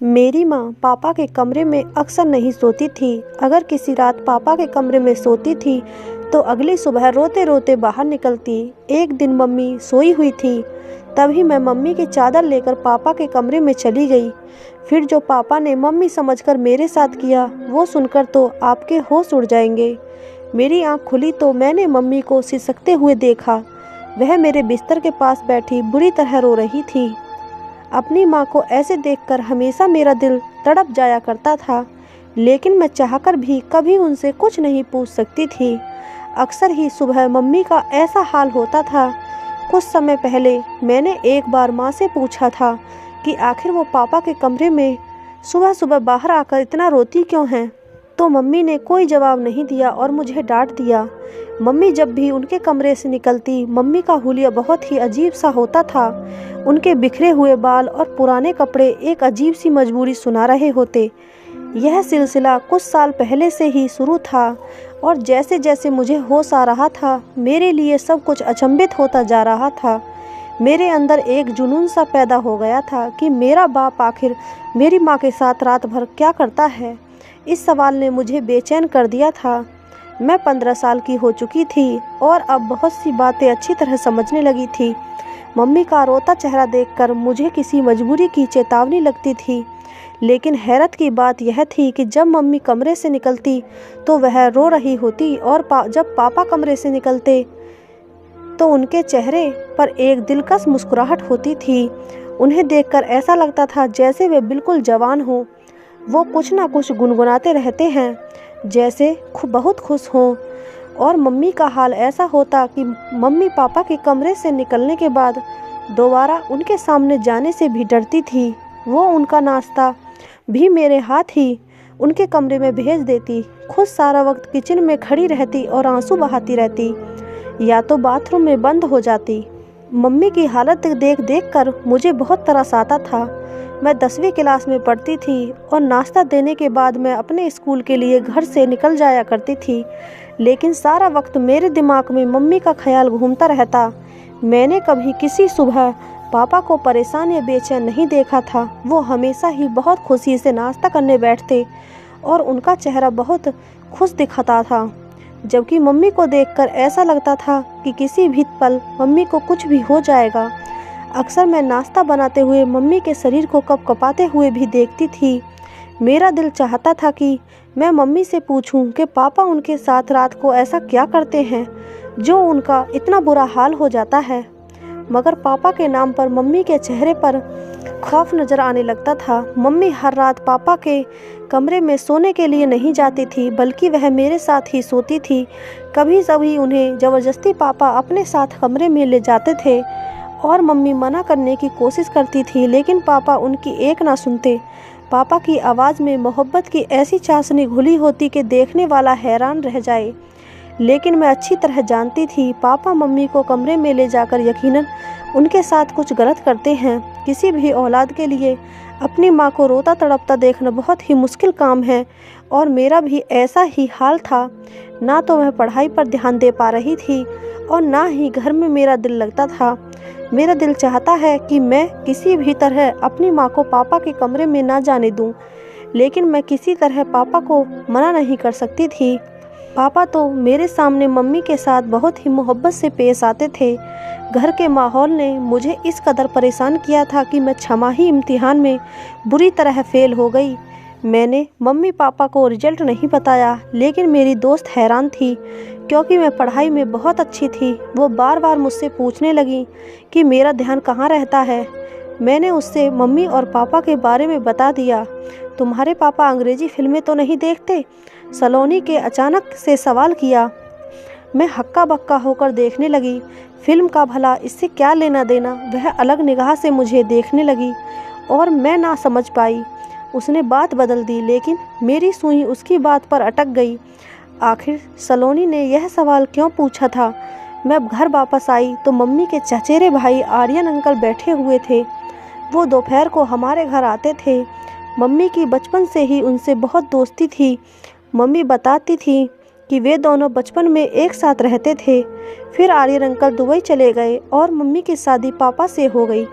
मेरी माँ पापा के कमरे में अक्सर नहीं सोती थी। अगर किसी रात पापा के कमरे में सोती थी तो अगली सुबह रोते रोते बाहर निकलती। एक दिन मम्मी सोई हुई थी, तभी मैं मम्मी की चादर लेकर पापा के कमरे में चली गई। फिर जो पापा ने मम्मी समझकर मेरे साथ किया वो सुनकर तो आपके होश उड़ जाएंगे। मेरी आँख खुली तो मैंने मम्मी को सिसकते हुए देखा। वह मेरे बिस्तर के पास बैठी बुरी तरह रो रही थी। अपनी माँ को ऐसे देखकर हमेशा मेरा दिल तड़प जाया करता था, लेकिन मैं चाहकर भी कभी उनसे कुछ नहीं पूछ सकती थी। अक्सर ही सुबह मम्मी का ऐसा हाल होता था। कुछ समय पहले मैंने एक बार माँ से पूछा था कि आखिर वो पापा के कमरे में सुबह सुबह बाहर आकर इतना रोती क्यों हैं, तो मम्मी ने कोई जवाब नहीं दिया और मुझे डांट दिया। मम्मी जब भी उनके कमरे से निकलती, मम्मी का हुलिया बहुत ही अजीब सा होता था। उनके बिखरे हुए बाल और पुराने कपड़े एक अजीब सी मजबूरी सुना रहे होते। यह सिलसिला कुछ साल पहले से ही शुरू था और जैसे जैसे मुझे होश आ रहा था, मेरे लिए सब कुछ अचंभित होता जा रहा था। मेरे अंदर एक जुनून सा पैदा हो गया था कि मेरा बाप आखिर मेरी माँ के साथ रात भर क्या करता है। इस सवाल ने मुझे बेचैन कर दिया था। मैं 15 साल की हो चुकी थी और अब बहुत सी बातें अच्छी तरह समझने लगी थी। मम्मी का रोता चेहरा देखकर मुझे किसी मजबूरी की चेतावनी लगती थी, लेकिन हैरत की बात यह थी कि जब मम्मी कमरे से निकलती तो वह रो रही होती और जब पापा कमरे से निकलते तो उनके चेहरे पर एक दिलकश मुस्कुराहट होती थी। उन्हें देखकर ऐसा लगता था जैसे वे बिल्कुल जवान हों। वो कुछ ना कुछ गुनगुनाते रहते हैं, जैसे बहुत खुश हों। और मम्मी का हाल ऐसा होता कि मम्मी पापा के कमरे से निकलने के बाद दोबारा उनके सामने जाने से भी डरती थी। वो उनका नाश्ता भी मेरे हाथ ही उनके कमरे में भेज देती। खुद सारा वक्त किचन में खड़ी रहती और आंसू बहाती रहती, या तो बाथरूम में बंद हो जाती। मम्मी की हालत देख देख कर मुझे बहुत तरस आता था। मैं 10वीं क्लास में पढ़ती थी और नाश्ता देने के बाद मैं अपने स्कूल के लिए घर से निकल जाया करती थी, लेकिन सारा वक्त मेरे दिमाग में मम्मी का ख्याल घूमता रहता। मैंने कभी किसी सुबह पापा को परेशान या बेचैन नहीं देखा था। वो हमेशा ही बहुत खुशी से नाश्ता करने बैठते और उनका चेहरा बहुत खुश दिखता था, जबकि मम्मी को देखकर ऐसा लगता था कि किसी भी पल मम्मी को कुछ भी हो जाएगा। अक्सर मैं नाश्ता बनाते हुए मम्मी के शरीर को कँपकँपाते हुए भी देखती थी। मेरा दिल चाहता था कि मैं मम्मी से पूछूं कि पापा उनके साथ रात को ऐसा क्या करते हैं जो उनका इतना बुरा हाल हो जाता है। मगर पापा के नाम पर मम्मी के चेहरे पर खौफ नज़र आने लगता था। मम्मी हर रात पापा के कमरे में सोने के लिए नहीं जाती थी, बल्कि वह मेरे साथ ही सोती थी। कभी कभी उन्हें ज़बरदस्ती पापा अपने साथ कमरे में ले जाते थे और मम्मी मना करने की कोशिश करती थी, लेकिन पापा उनकी एक ना सुनते। पापा की आवाज़ में मोहब्बत की ऐसी चाशनी घुली होती कि देखने वाला हैरान रह जाए। लेकिन मैं अच्छी तरह जानती थी पापा मम्मी को कमरे में ले जाकर यकीनन उनके साथ कुछ गलत करते हैं। किसी भी औलाद के लिए अपनी माँ को रोता तड़पता देखना बहुत ही मुश्किल काम है और मेरा भी ऐसा ही हाल था। ना तो मैं पढ़ाई पर ध्यान दे पा रही थी और ना ही घर में मेरा दिल लगता था। मेरा दिल चाहता है कि मैं किसी भी तरह अपनी माँ को पापा के कमरे में ना जाने दूं, लेकिन मैं किसी तरह पापा को मना नहीं कर सकती थी। पापा तो मेरे सामने मम्मी के साथ बहुत ही मोहब्बत से पेश आते थे। घर के माहौल ने मुझे इस कदर परेशान किया था कि मैं छमाही इम्तिहान में बुरी तरह फेल हो गई। मैंने मम्मी पापा को रिजल्ट नहीं बताया, लेकिन मेरी दोस्त हैरान थी क्योंकि मैं पढ़ाई में बहुत अच्छी थी। वो बार बार मुझसे पूछने लगी कि मेरा ध्यान कहाँ रहता है। मैंने उससे मम्मी और पापा के बारे में बता दिया। तुम्हारे पापा अंग्रेजी फिल्में तो नहीं देखते? सलोनी के अचानक से सवाल किया। मैं हक्का बक्का होकर देखने लगी। फिल्म का भला इससे क्या लेना देना। वह अलग निगाह से मुझे देखने लगी और मैं ना समझ पाई। उसने बात बदल दी, लेकिन मेरी सुई उसकी बात पर अटक गई। आखिर सलोनी ने यह सवाल क्यों पूछा था। मैं घर वापस आई तो मम्मी के चचेरे भाई आर्यन अंकल बैठे हुए थे। वो दोपहर को हमारे घर आते थे। मम्मी की बचपन से ही उनसे बहुत दोस्ती थी। मम्मी बताती थी कि वे दोनों बचपन में एक साथ रहते थे। फिर आर्यन अंकल दुबई चले गए और मम्मी की शादी पापा से हो गई।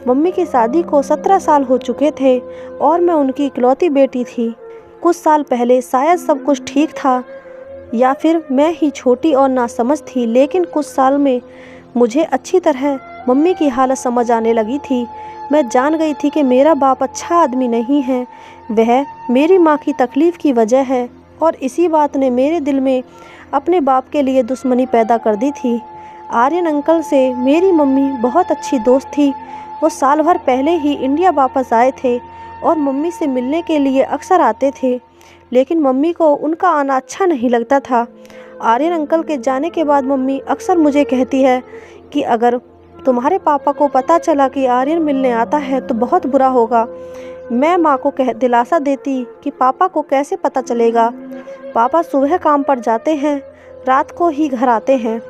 मम्मी की शादी को 17 साल हो चुके थे और मैं उनकी इकलौती बेटी थी। कुछ साल पहले शायद सब कुछ ठीक था या फिर मैं ही छोटी और नासमझ थी, लेकिन कुछ साल में मुझे अच्छी तरह मम्मी की हालत समझ आने लगी थी। मैं जान गई थी कि मेरा बाप अच्छा आदमी नहीं है, वह मेरी माँ की तकलीफ़ की वजह है और इसी बात ने मेरे दिल में अपने बाप के लिए दुश्मनी पैदा कर दी थी। आर्यन अंकल से मेरी मम्मी बहुत अच्छी दोस्त थी। वो साल भर पहले ही इंडिया वापस आए थे और मम्मी से मिलने के लिए अक्सर आते थे, लेकिन मम्मी को उनका आना अच्छा नहीं लगता था। आर्यन अंकल के जाने के बाद मम्मी अक्सर मुझे कहती है कि अगर तुम्हारे पापा को पता चला कि आर्यन मिलने आता है तो बहुत बुरा होगा। मैं माँ को दिलासा देती कि पापा को कैसे पता चलेगा, पापा सुबह काम पर जाते हैं, रात को ही घर आते हैं।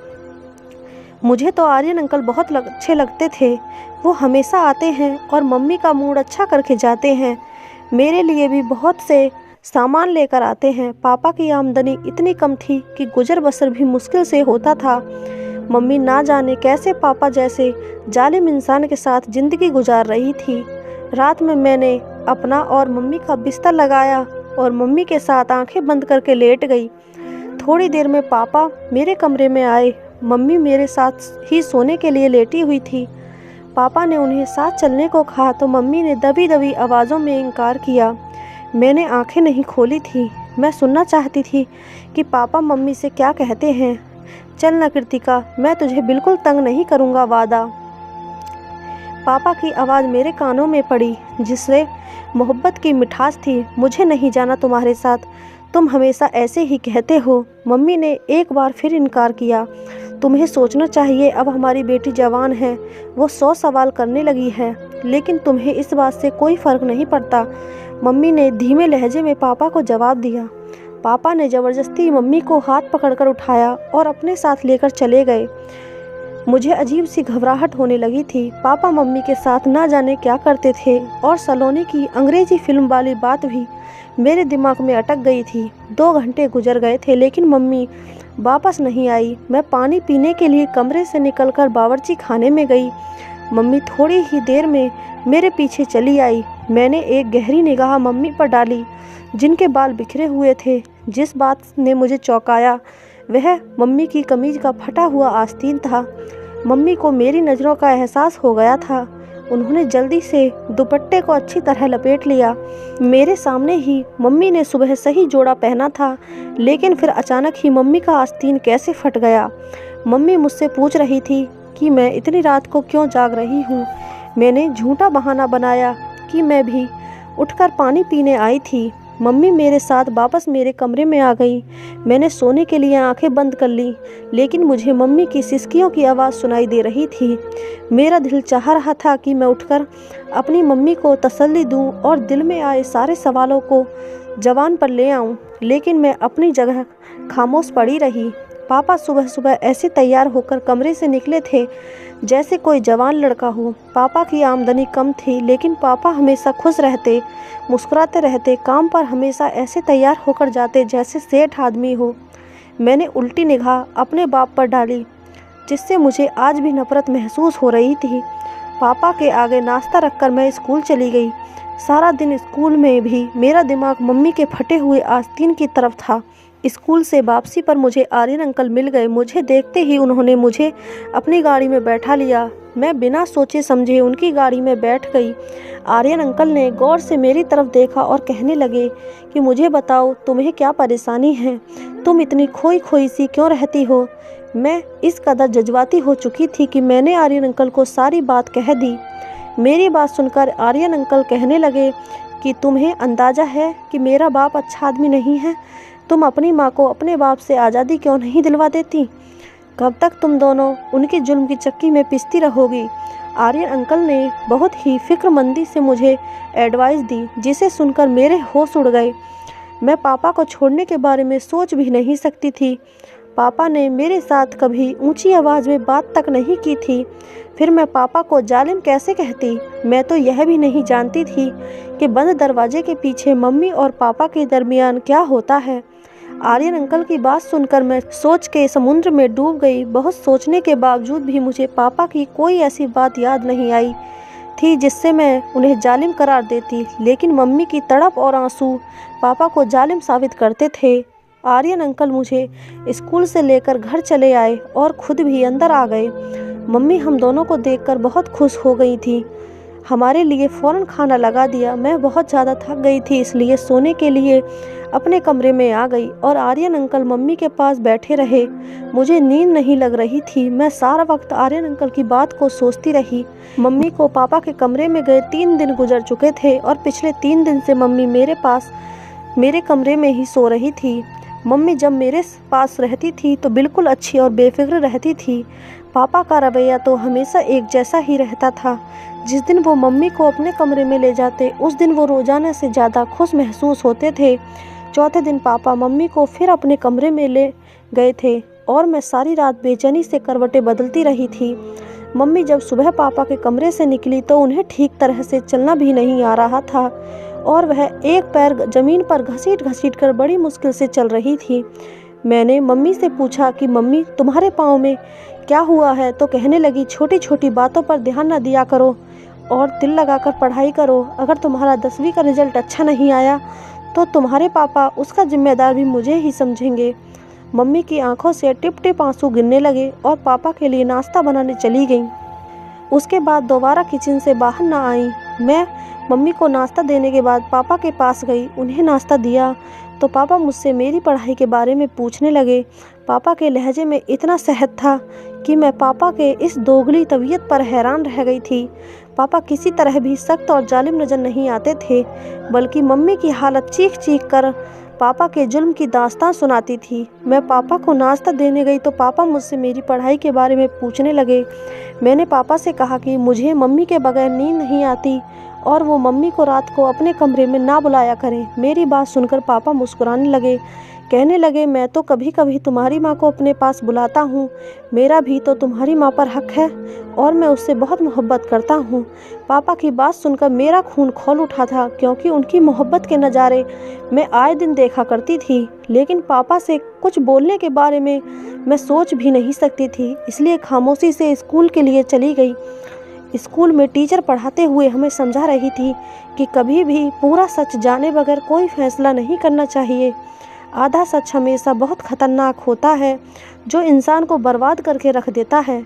मुझे तो आर्यन अंकल बहुत अच्छे लगते थे। वो हमेशा आते हैं और मम्मी का मूड अच्छा करके जाते हैं। मेरे लिए भी बहुत से सामान लेकर आते हैं। पापा की आमदनी इतनी कम थी कि गुजर बसर भी मुश्किल से होता था। मम्मी ना जाने कैसे पापा जैसे जालिम इंसान के साथ ज़िंदगी गुजार रही थी। रात में मैंने अपना और मम्मी का बिस्तर लगाया और मम्मी के साथ आंखें बंद करके लेट गई। थोड़ी देर में पापा मेरे कमरे में आए। मम्मी मेरे साथ ही सोने के लिए लेटी हुई थी। पापा ने उन्हें साथ चलने को कहा तो मम्मी ने दबी दबी आवाज़ों में इनकार किया। मैंने आंखें नहीं खोली थी। मैं सुनना चाहती थी कि पापा मम्मी से क्या कहते हैं। चल न कृतिका, मैं तुझे बिल्कुल तंग नहीं करूँगा, वादा। पापा की आवाज़ मेरे कानों में पड़ी, जिससे मोहब्बत की मिठास थी। मुझे नहीं जाना तुम्हारे साथ, तुम हमेशा ऐसे ही कहते हो। मम्मी ने एक बार फिर इनकार किया। तुम्हें सोचना चाहिए, अब हमारी बेटी जवान है, वो 100 सवाल करने लगी है, लेकिन तुम्हें इस बात से कोई फ़र्क नहीं पड़ता। मम्मी ने धीमे लहजे में पापा को जवाब दिया। पापा ने ज़बरदस्ती मम्मी को हाथ पकड़कर उठाया और अपने साथ लेकर चले गए। मुझे अजीब सी घबराहट होने लगी थी। पापा मम्मी के साथ ना जाने क्या करते थे और सलोनी की अंग्रेजी फिल्म वाली बात भी मेरे दिमाग में अटक गई थी। 2 घंटे गुजर गए थे, लेकिन मम्मी वापस नहीं आई। मैं पानी पीने के लिए कमरे से निकलकर बावर्ची खाने में गई। मम्मी थोड़ी ही देर में मेरे पीछे चली आई। मैंने एक गहरी निगाह मम्मी पर डाली, जिनके बाल बिखरे हुए थे। जिस बात ने मुझे चौंकाया वह मम्मी की कमीज का फटा हुआ आस्तीन था। मम्मी को मेरी नज़रों का एहसास हो गया था। उन्होंने जल्दी से दुपट्टे को अच्छी तरह लपेट लिया। मेरे सामने ही मम्मी ने सुबह सही जोड़ा पहना था, लेकिन फिर अचानक ही मम्मी का आस्तीन कैसे फट गया। मम्मी मुझसे पूछ रही थी कि मैं इतनी रात को क्यों जाग रही हूँ। मैंने झूठा बहाना बनाया कि मैं भी उठकर पानी पीने आई थी। मम्मी मेरे साथ वापस मेरे कमरे में आ गई। मैंने सोने के लिए आंखें बंद कर ली, लेकिन मुझे मम्मी की सिसकियों की आवाज़ सुनाई दे रही थी। मेरा दिल चाह रहा था कि मैं उठकर अपनी मम्मी को तसल्ली दूं और दिल में आए सारे सवालों को ज़बान पर ले आऊं, लेकिन मैं अपनी जगह खामोश पड़ी रही। पापा सुबह सुबह ऐसे तैयार होकर कमरे से निकले थे जैसे कोई जवान लड़का हो। पापा की आमदनी कम थी, लेकिन पापा हमेशा खुश रहते, मुस्कुराते रहते। काम पर हमेशा ऐसे तैयार होकर जाते जैसे सेठ आदमी हो। मैंने उल्टी निगाह अपने बाप पर डाली, जिससे मुझे आज भी नफरत महसूस हो रही थी। पापा के आगे नाश्ता रखकर मैं स्कूल चली गई। सारा दिन स्कूल में भी मेरा दिमाग मम्मी के फटे हुए आस्तीन की तरफ था। स्कूल से वापसी पर मुझे आर्यन अंकल मिल गए। मुझे देखते ही उन्होंने मुझे अपनी गाड़ी में बैठा लिया। मैं बिना सोचे समझे उनकी गाड़ी में बैठ गई। आर्यन अंकल ने गौर से मेरी तरफ देखा और कहने लगे कि मुझे बताओ, तुम्हें क्या परेशानी है? तुम इतनी खोई खोई सी क्यों रहती हो? मैं इस कदर जज्बाती हो चुकी थी कि मैंने आर्यन अंकल को सारी बात कह दी। मेरी बात सुनकर आर्यन अंकल कहने लगे कि तुम्हें अंदाज़ा है कि मेरा बाप अच्छा आदमी नहीं है। तुम अपनी माँ को अपने बाप से आज़ादी क्यों नहीं दिलवा देती? कब तक तुम दोनों उनकी जुल्म की चक्की में पिसती रहोगी? आर्यन अंकल ने बहुत ही फिक्रमंदी से मुझे एडवाइस दी, जिसे सुनकर मेरे होश उड़ गए। मैं पापा को छोड़ने के बारे में सोच भी नहीं सकती थी। पापा ने मेरे साथ कभी ऊंची आवाज़ में बात तक नहीं की थी। फिर मैं पापा को जालिम कैसे कहती? मैं तो यह भी नहीं जानती थी कि बंद दरवाजे के पीछे मम्मी और पापा के दरमियान क्या होता है। आर्यन अंकल की बात सुनकर मैं सोच के समुद्र में डूब गई। बहुत सोचने के बावजूद भी मुझे पापा की कोई ऐसी बात याद नहीं आई थी जिससे मैं उन्हें जालिम करार देती, लेकिन मम्मी की तड़प और आंसू पापा को जालिम साबित करते थे। आर्यन अंकल मुझे स्कूल से लेकर घर चले आए और खुद भी अंदर आ गए। मम्मी हम दोनों को देखकर बहुत खुश हो गई थी। हमारे लिए फ़ौरन खाना लगा दिया। मैं बहुत ज़्यादा थक गई थी, इसलिए सोने के लिए अपने कमरे में आ गई और आर्यन अंकल मम्मी के पास बैठे रहे। मुझे नींद नहीं लग रही थी। मैं सारा वक्त आर्यन अंकल की बात को सोचती रही। मम्मी को पापा के कमरे में गए 3 दिन गुजर चुके थे और पिछले 3 दिन से मम्मी मेरे कमरे में ही सो रही थी। मम्मी जब मेरे पास रहती थी तो बिल्कुल अच्छी और बेफिक्र रहती थी। पापा का रवैया तो हमेशा एक जैसा ही रहता था। जिस दिन वो मम्मी को अपने कमरे में ले जाते, उस दिन वो रोज़ाना से ज़्यादा खुश महसूस होते थे। चौथे दिन पापा मम्मी को फिर अपने कमरे में ले गए थे और मैं सारी रात बेचैनी से करवटें बदलती रही थी। मम्मी जब सुबह पापा के कमरे से निकली तो उन्हें ठीक तरह से चलना भी नहीं आ रहा था और वह एक पैर ज़मीन पर घसीट कर बड़ी मुश्किल से चल रही थी। मैंने मम्मी से पूछा कि मम्मी तुम्हारे पाँव में क्या हुआ है? तो कहने लगी, छोटी छोटी बातों पर ध्यान न दिया करो और दिल लगाकर पढ़ाई करो। अगर तुम्हारा 10वीं का रिजल्ट अच्छा नहीं आया तो तुम्हारे पापा उसका जिम्मेदार भी मुझे ही समझेंगे। मम्मी की आंखों से टिप टिप आंसू गिरने लगे और पापा के लिए नाश्ता बनाने चली गई। उसके बाद दोबारा किचन से बाहर ना आई। मैं मम्मी को नाश्ता देने के बाद पापा के पास गई, उन्हें नाश्ता दिया तो पापा मुझसे मेरी पढ़ाई के बारे में पूछने लगे। पापा के लहजे में इतना सहज था कि मैं पापा के इस दोगली तबीयत पर हैरान रह गई थी। पापा किसी तरह भी सख्त और जालिम नज़र नहीं आते थे, बल्कि मम्मी की हालत चीख चीख कर पापा के जुल्म की दास्तान सुनाती थी। मैं पापा को नाश्ता देने गई तो पापा मुझसे मेरी पढ़ाई के बारे में पूछने लगे। मैंने पापा से कहा कि मुझे मम्मी के बगैर नींद नहीं आती और वो मम्मी को रात को अपने कमरे में ना बुलाया करें। मेरी बात सुनकर पापा मुस्कुराने लगे, कहने लगे, मैं तो कभी कभी तुम्हारी माँ को अपने पास बुलाता हूँ। मेरा भी तो तुम्हारी माँ पर हक है और मैं उससे बहुत मोहब्बत करता हूँ। पापा की बात सुनकर मेरा खून खौल उठा था, क्योंकि उनकी मोहब्बत के नज़ारे मैं आए दिन देखा करती थी, लेकिन पापा से कुछ बोलने के बारे में मैं सोच भी नहीं सकती थी। इसलिए खामोशी से स्कूल के लिए चली गई। स्कूल में टीचर पढ़ाते हुए हमें समझा रही थी कि कभी भी पूरा सच जाने बगैर कोई फैसला नहीं करना चाहिए। आधा सच हमेशा बहुत खतरनाक होता है, जो इंसान को बर्बाद करके रख देता है।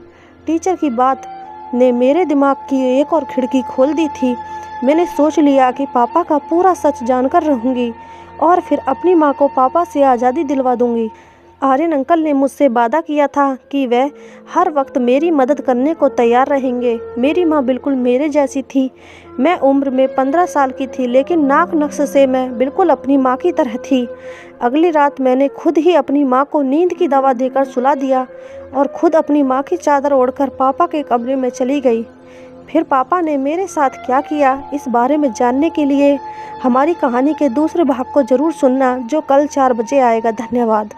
टीचर की बात ने मेरे दिमाग की एक और खिड़की खोल दी थी। मैंने सोच लिया कि पापा का पूरा सच जानकर रहूँगी और फिर अपनी माँ को पापा से आज़ादी दिलवा दूँगी। आर्यन अंकल ने मुझसे वादा किया था कि वह हर वक्त मेरी मदद करने को तैयार रहेंगे। मेरी माँ बिल्कुल मेरे जैसी थी। मैं उम्र में 15 साल की थी, लेकिन नाक नक्श से मैं बिल्कुल अपनी माँ की तरह थी। अगली रात मैंने खुद ही अपनी माँ को नींद की दवा देकर सुला दिया और खुद अपनी माँ की चादर ओढ़कर पापा के कमरे में चली गई। फिर पापा ने मेरे साथ क्या किया, इस बारे में जानने के लिए हमारी कहानी के दूसरे भाग को ज़रूर सुनना, जो कल 4 बजे आएगा। धन्यवाद।